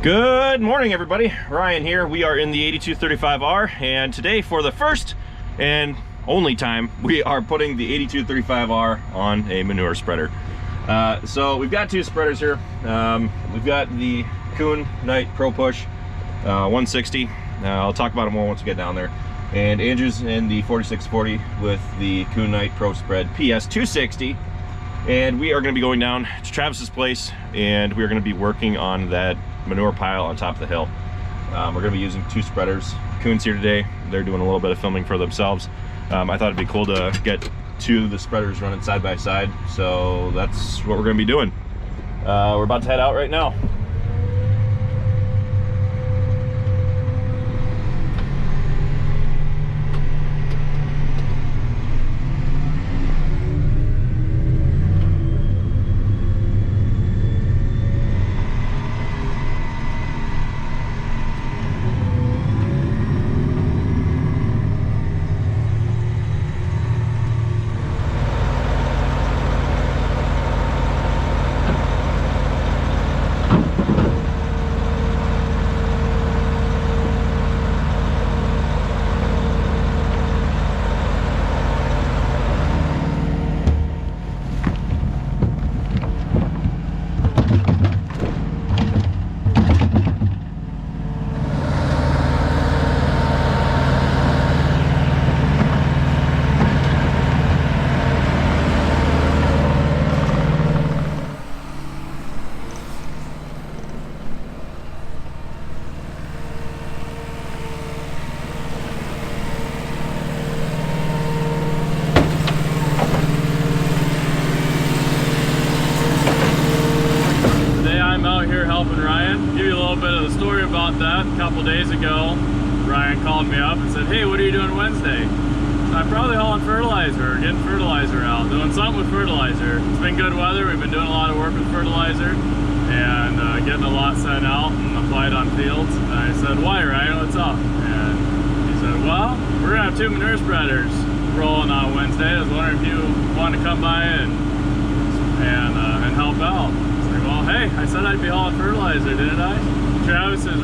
Good morning, everybody. Ryan here. We are in the 8235R, and today, for the first and only time, we are putting the 8235R on a manure spreader. So we've got two spreaders here. We've got the KUHN Knight ProPush 160. I'll talk about it more once we get down there. And Andrew's in the 4640 with the KUHN Knight ProSpread PS 260. And we are going to be going down to Travis's place, and we're going to be working on that manure pile on top of the hill. We're going to be using two spreaders. KUHN's here today. They're doing a little bit of filming for themselves. I thought it'd be cool to get two of the spreaders running side by side, so that's what we're going to be doing. We're about to head out right now. Helping Ryan. Give you a little bit of the story about that. A couple days ago, Ryan called me up and said, "Hey, what are you doing Wednesday?" I'm probably hauling fertilizer, getting fertilizer out, doing something with fertilizer. It's been good weather. We've been doing a lot of work with fertilizer and getting a lot sent out and applied on fields. And I said, "Why, Ryan? What's up?" And he said, "Well, we're gonna have two manure spreaders rolling on Wednesday. I was wondering if you want to come by and help out." Well, hey, I said I'd be hauling fertilizer, didn't I? Travis is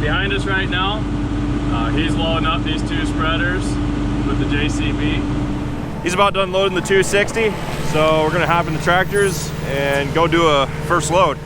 behind us right now. He's loading up these two spreaders with the JCB. He's about done loading the 260, so we're gonna hop in the tractors and go do a first load.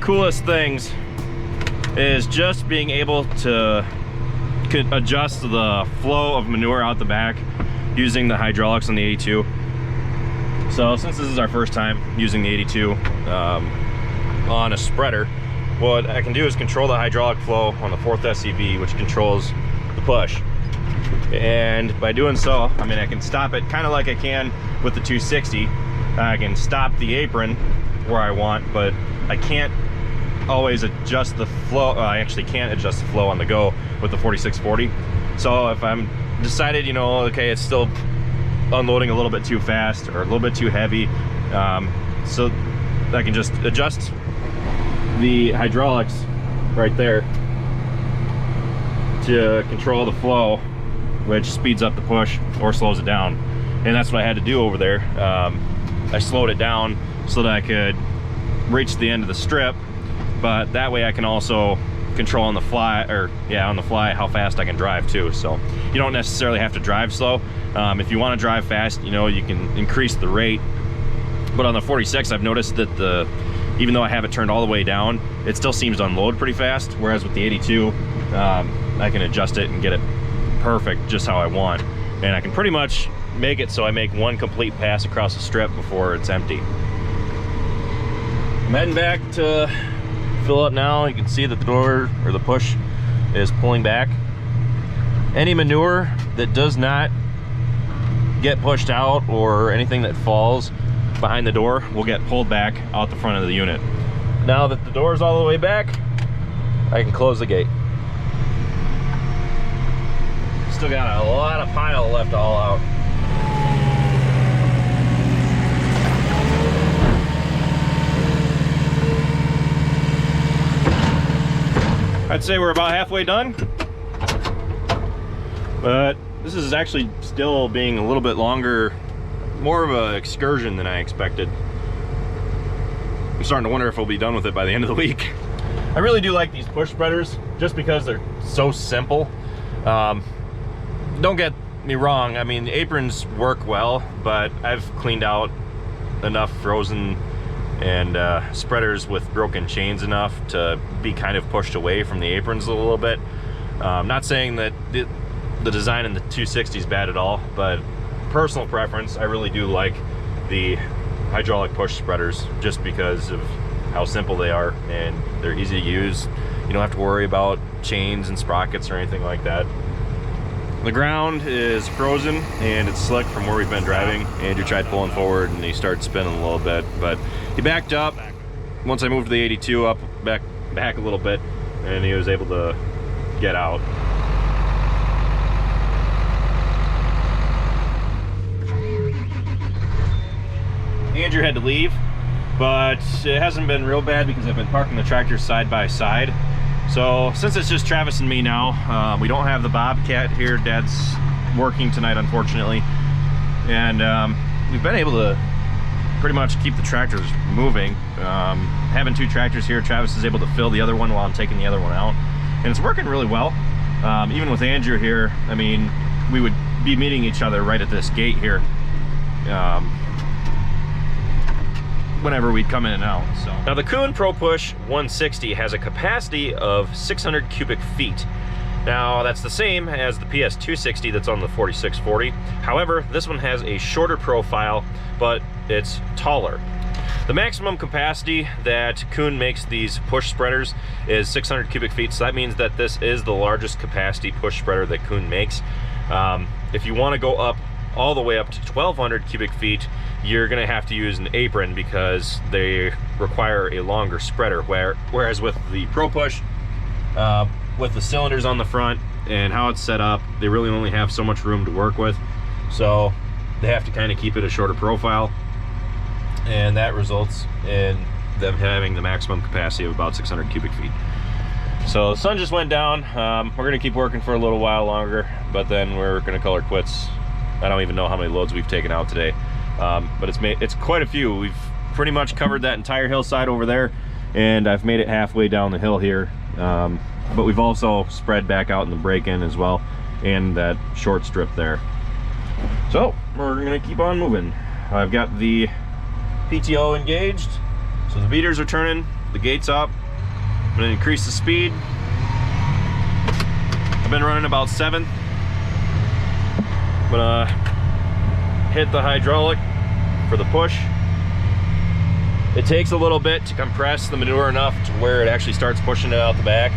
coolest things is just being able to adjust the flow of manure out the back using the hydraulics on the 82. So since this is our first time using the 82 on a spreader, what I can do is control the hydraulic flow on the 4th SCV, which controls the push. And by doing so, I mean, I can stop it kind of like I can with the 260. I can stop the apron where I want, but I can't always adjust the flow. I actually can't adjust the flow on the go with the 4640. So if I'm decided, you know, okay, it's still unloading a little bit too fast or a little bit too heavy, so I can just adjust the hydraulics right there to control the flow, which speeds up the push or slows it down. And that's what I had to do over there. I slowed it down so that I could reach the end of the strip, but that way I can also control on the fly, or yeah, on the fly, how fast I can drive too. So you don't necessarily have to drive slow. If you want to drive fast, you know, you can increase the rate. But on the 46, I've noticed that even though I have it turned all the way down, it still seems to unload pretty fast. Whereas with the 82, I can adjust it and get it perfect just how I want. And I can pretty much make it so I make one complete pass across the strip before it's empty. I'm heading back to fill up now. You can see that the door, or the push, is pulling back. Any manure that does not get pushed out or anything that falls behind the door will get pulled back out the front of the unit. Now that the door is all the way back, I can close the gate. Still got a lot of pile left all out. I'd say we're about halfway done, but this is actually still being a little bit longer, more of an excursion than I expected. I'm starting to wonder if we'll be done with it by the end of the week. I really do like these push spreaders just because they're so simple. Don't get me wrong, I mean, the aprons work well, but I've cleaned out enough frozen and spreaders with broken chains enough to be kind of pushed away from the aprons a little bit. Not saying that the design in the 260 is bad at all, but personal preference, I really do like the hydraulic push spreaders just because of how simple they are and they're easy to use. You don't have to worry about chains and sprockets or anything like that. The ground is frozen and it's slick from where we've been driving. Andrew tried pulling forward and he started spinning a little bit, but he backed up once I moved the 82 up back a little bit, and he was able to get out. Andrew had to leave, but it hasn't been real bad because I've been parking the tractors side by side. So since it's just Travis and me now, we don't have the Bobcat here. Dad's working tonight, unfortunately, and we've been able to pretty much keep the tractors moving. Having two tractors here, Travis is able to fill the other one while I'm taking the other one out, and it's working really well. Even with Andrew here, I mean, we would be meeting each other right at this gate here whenever we'd come in and out. So now the KUHN ProPush 160 has a capacity of 600 cubic feet. Now that's the same as the PS 260 that's on the 4640. However, this one has a shorter profile, but it's taller. The maximum capacity that KUHN makes these push spreaders is 600 cubic feet, so that means that this is the largest capacity push spreader that KUHN makes. If you want to go up all the way up to 1200 cubic feet, you're going to have to use an apron because they require a longer spreader, whereas with the ProPush, with the cylinders on the front and how it's set up, they really only have so much room to work with, so they have to kind of keep it a shorter profile, and that results in them having the maximum capacity of about 600 cubic feet. So the sun just went down. We're going to keep working for a little while longer, but then we're going to call her quits. I don't even know how many loads we've taken out today, but it's quite a few. We've pretty much covered that entire hillside over there, and I've made it halfway down the hill here. But we've also spread back out in the break-in as well, and that short strip there. So we're gonna keep on moving. I've got the PTO engaged, so the beaters are turning the gates up. I'm gonna increase the speed. I've been running about 7. I'm gonna hit the hydraulic for the push. It takes a little bit to compress the manure enough to where it actually starts pushing it out the back,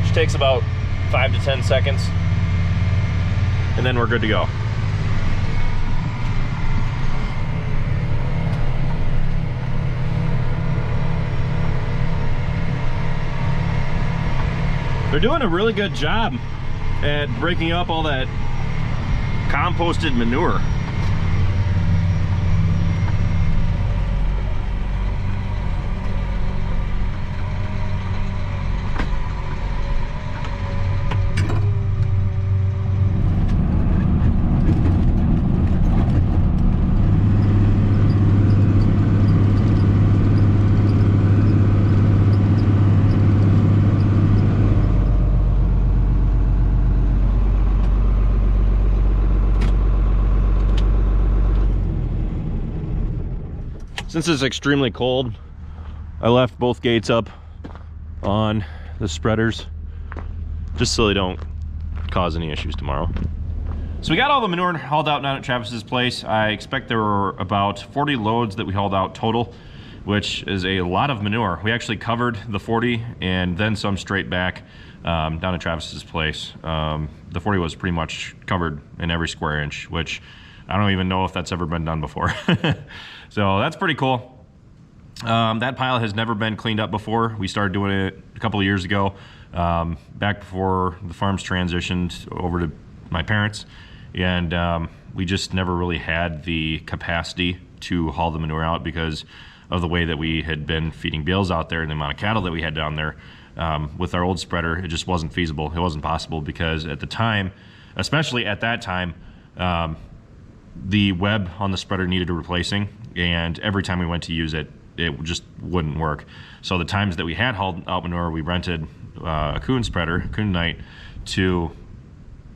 which takes about 5 to 10 seconds, and then we're good to go. They're doing a really good job at breaking up all that composted manure. Since it's extremely cold, I left both gates up on the spreaders just so they don't cause any issues tomorrow. So we got all the manure hauled out down at Travis's place. I expect there were about 40 loads that we hauled out total, which is a lot of manure. We actually covered the 40 and then some straight back down at Travis's place. The 40 was pretty much covered in every square inch, which I don't even know if that's ever been done before. So that's pretty cool. That pile has never been cleaned up before. We started doing it a couple of years ago, back before the farms transitioned over to my parents. And we just never really had the capacity to haul the manure out because of the way that we had been feeding bales out there and the amount of cattle that we had down there. With our old spreader, it just wasn't feasible. It wasn't possible because at the time, especially at that time, the web on the spreader needed replacing, and every time we went to use it, it just wouldn't work. So the times that we had hauled out manure, we rented a KUHN spreader, KUHN Knight, to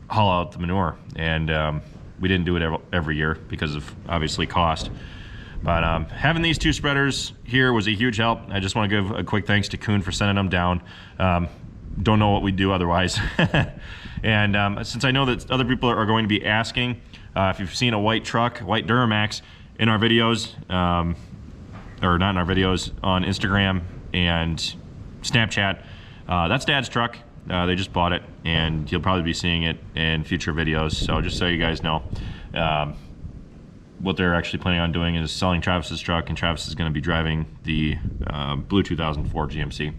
haul out the manure, and we didn't do it every year because of obviously cost. But having these 2 spreaders here was a huge help. I just want to give a quick thanks to KUHN for sending them down. Don't know what we'd do otherwise. And since I know that other people are going to be asking, if you've seen a white truck, white Duramax in our videos, or not in our videos, on Instagram and Snapchat, that's Dad's truck. They just bought it, and you'll probably be seeing it in future videos. So just so you guys know, what they're actually planning on doing is selling Travis's truck, and Travis is going to be driving the blue 2004 GMC.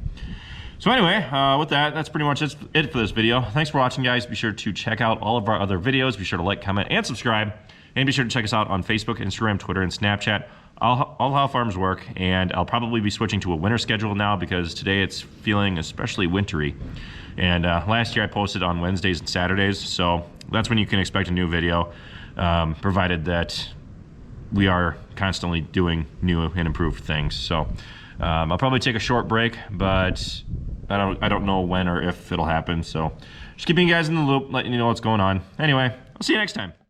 So anyway, with that, that's pretty much it for this video. Thanks for watching, guys. Be sure to check out all of our other videos. Be sure to like, comment, and subscribe. And be sure to check us out on Facebook, Instagram, Twitter, and Snapchat. All how farms work. And I'll probably be switching to a winter schedule now because today it's feeling especially wintry. And last year I posted on Wednesdays and Saturdays. So that's when you can expect a new video, provided that we are constantly doing new and improved things. So I'll probably take a short break, but I don't know when or if it'll happen. So just keeping you guys in the loop, letting you know what's going on. Anyway, I'll see you next time.